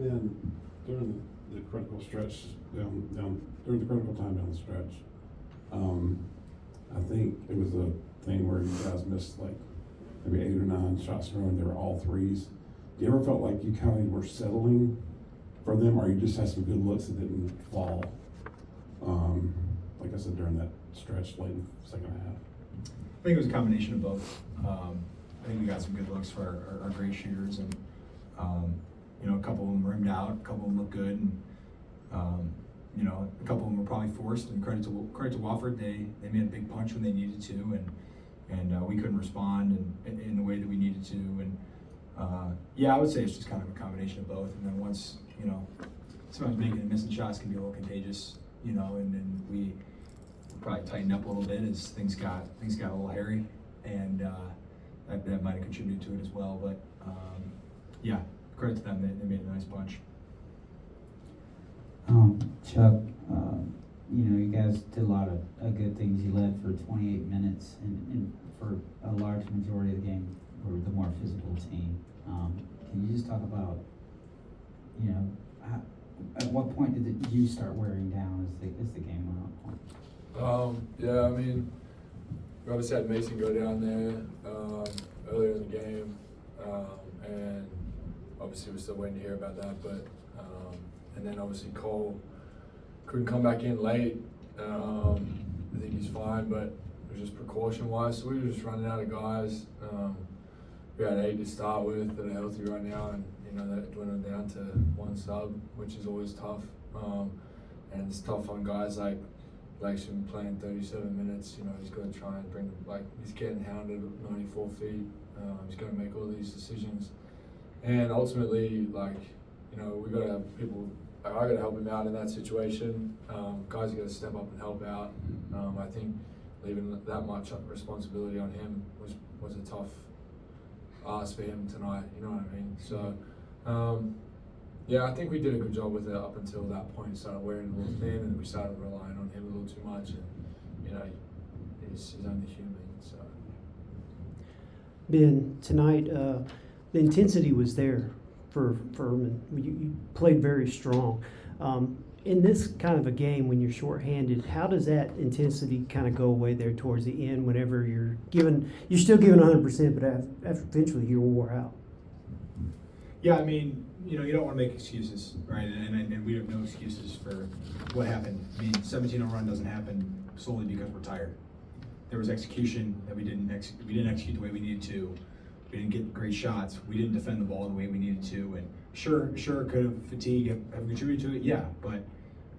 Ben, during the critical stretch during the critical time down the stretch, I think it was a thing where you guys missed like maybe 8 or 9 shots in a row and they were all threes. Do you ever felt like you kind of were settling for them, or you just had some good looks that didn't fall? Like I said, during that stretch late in the second half. I think it was a combination of both. I think we got some good looks for our great shooters, and a couple of them rimmed out, a couple of them looked good, and a couple of them were probably forced. And credit to Wofford, they made a big punch when they needed to, and we couldn't respond in the way that we needed to. And I would say it's just kind of a combination of both. And then once sometimes making and missing shots can be a little contagious, and then we probably tightened up a little bit as things got a little hairy, and that might have contributed to it as well. But credit to them, they made a nice bunch. Chuck, you guys did a lot of good things. You led for 28 minutes, and for a large majority of the game, were the more physical team. Can you just talk about, at what point did you start wearing down as the game went on? We obviously had Mason go down there earlier in the game, and obviously we're still waiting to hear about that. But and then obviously Cole couldn't come back in late. I think he's fine, but it was just precaution-wise. So we were just running out of guys. We had 8 to start with that are healthy right now, and that dwindled down to 1 sub, which is always tough. And it's tough on guys like Langston playing 37 minutes. He's going to try and bring he's getting hounded at 94 feet. He's going to make all these decisions, and ultimately, we got to have people. I got to help him out in that situation. Guys are going to step up and help out. I think leaving that much responsibility on him was a tough ask for him tonight. You know what I mean? So, I think we did a good job with it up until that point. Started wearing a little thin, and we started relying on him a little too much. And he's only human. So, Ben, tonight the intensity was there for Furman. You played very strong. In this kind of a game, when you're shorthanded, how does that intensity kind of go away there towards the end? Whenever you're still giving 100%, but after eventually you're wore out. Yeah, you don't want to make excuses, right? And we have no excuses for what happened. 17-0 run doesn't happen solely because we're tired. There was execution that we didn't execute the way we needed to. We didn't get great shots. We didn't defend the ball the way we needed to. And sure, could have fatigue have contributed to it? Yeah, but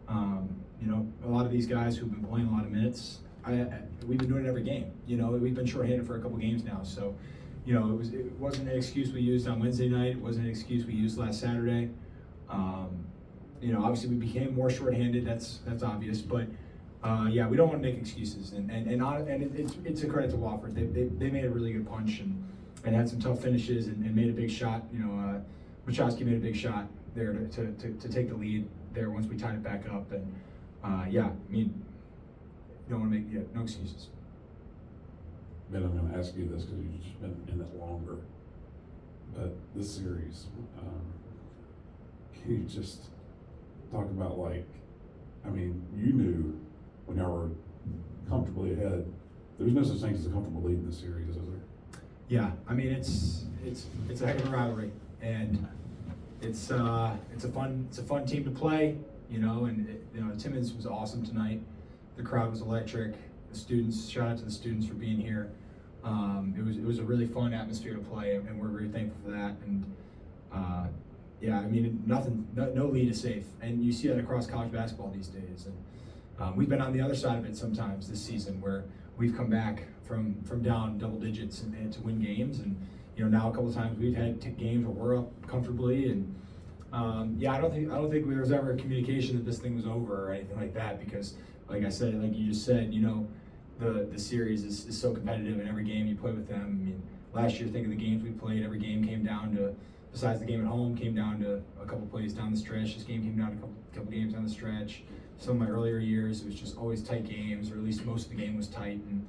a lot of these guys who've been playing a lot of minutes, we've been doing it every game. We've been shorthanded for a couple games now, so. It wasn't an excuse we used on Wednesday night. It wasn't an excuse we used last Saturday. Obviously we became more shorthanded. That's obvious. But we don't want to make excuses. And it's a credit to Wofford. They made a really good punch and had some tough finishes and made a big shot. Machowski made a big shot there to take the lead there once we tied it back up. And you don't want to make no excuses. Ben, I'm going to ask you this because you've just been in it longer. But this series, can you just talk about you knew when y'all were comfortably ahead. There's no such thing as a comfortable lead in this series, is there? Yeah, it's a heck of a rivalry, and it's a fun team to play. Timmins was awesome tonight. The crowd was electric. The students, shout out to the students for being here. It was a really fun atmosphere to play, and we're very thankful for that. And no lead is safe, and you see that across college basketball these days. And we've been on the other side of it sometimes this season, where we've come back from down double digits and to win games. And now a couple of times we've had games where we're up comfortably. And I don't think there was ever a communication that this thing was over or anything like that, because. Like I said, like you just said, the series is so competitive, and every game you play with them. Last year, think of the games we played. Every game came down to, besides the game at home, came down to a couple plays down the stretch. This game came down to a couple games down the stretch. Some of my earlier years, it was just always tight games, or at least most of the game was tight. And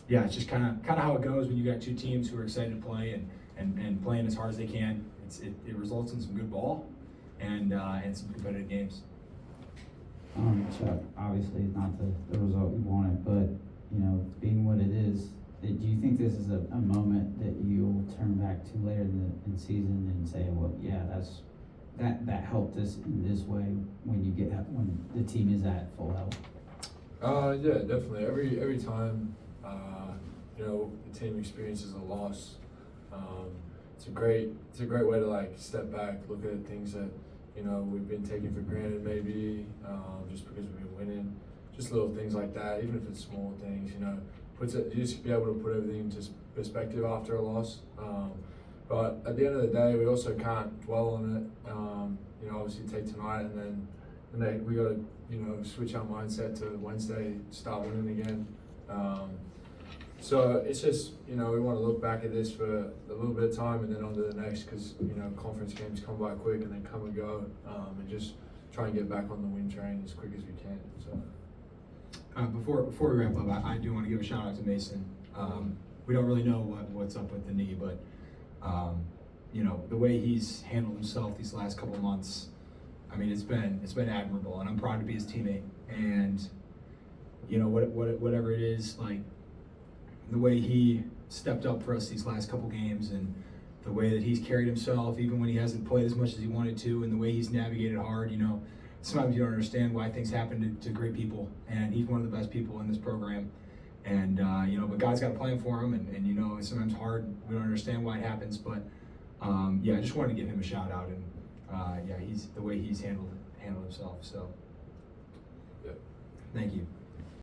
it's just kind of how it goes when you got two teams who are excited to play and playing as hard as they can. It results in some good ball. and some competitive games. Chuck, obviously not the result you wanted, but, you know, being what it is, do you think this is a moment that you'll turn back to later in the season and say, well, yeah, that helped us in this way when the team is at full health? Yeah, definitely. Every time, you know, the team experiences a loss, it's a great way to like step back, look at things that, you know, we've been taking for granted maybe, just because we've been winning, just little things like that, even if it's small things, you know, you just be able to put everything into perspective after a loss. But at the end of the day, we also can't dwell on it. You know, obviously take tonight and then we got to, you know, switch our mindset to Wednesday, start winning again. So it's just, you know, we want to look back at this for a little bit of time and then on to the next, because, you know, conference games come by quick and then come and go, and just try and get back on the win train as quick as we can. So. Before we wrap up, I do want to give a shout out to Mason. We don't really know what's up with the knee, but you know, the way he's handled himself these last couple months, I mean, it's been admirable, and I'm proud to be his teammate. And you know, whatever it is, like the way he stepped up for us these last couple games, and the way that he's carried himself, even when he hasn't played as much as he wanted to, and the way he's navigated hard, you know. Sometimes you don't understand why things happen to great people, and he's one of the best people in this program. And you know, but God's got a plan for him, and you know, it's sometimes hard. We don't understand why it happens, but yeah, I just wanted to give him a shout out, and yeah, he's the way he's handled himself. So, Yeah. Thank you.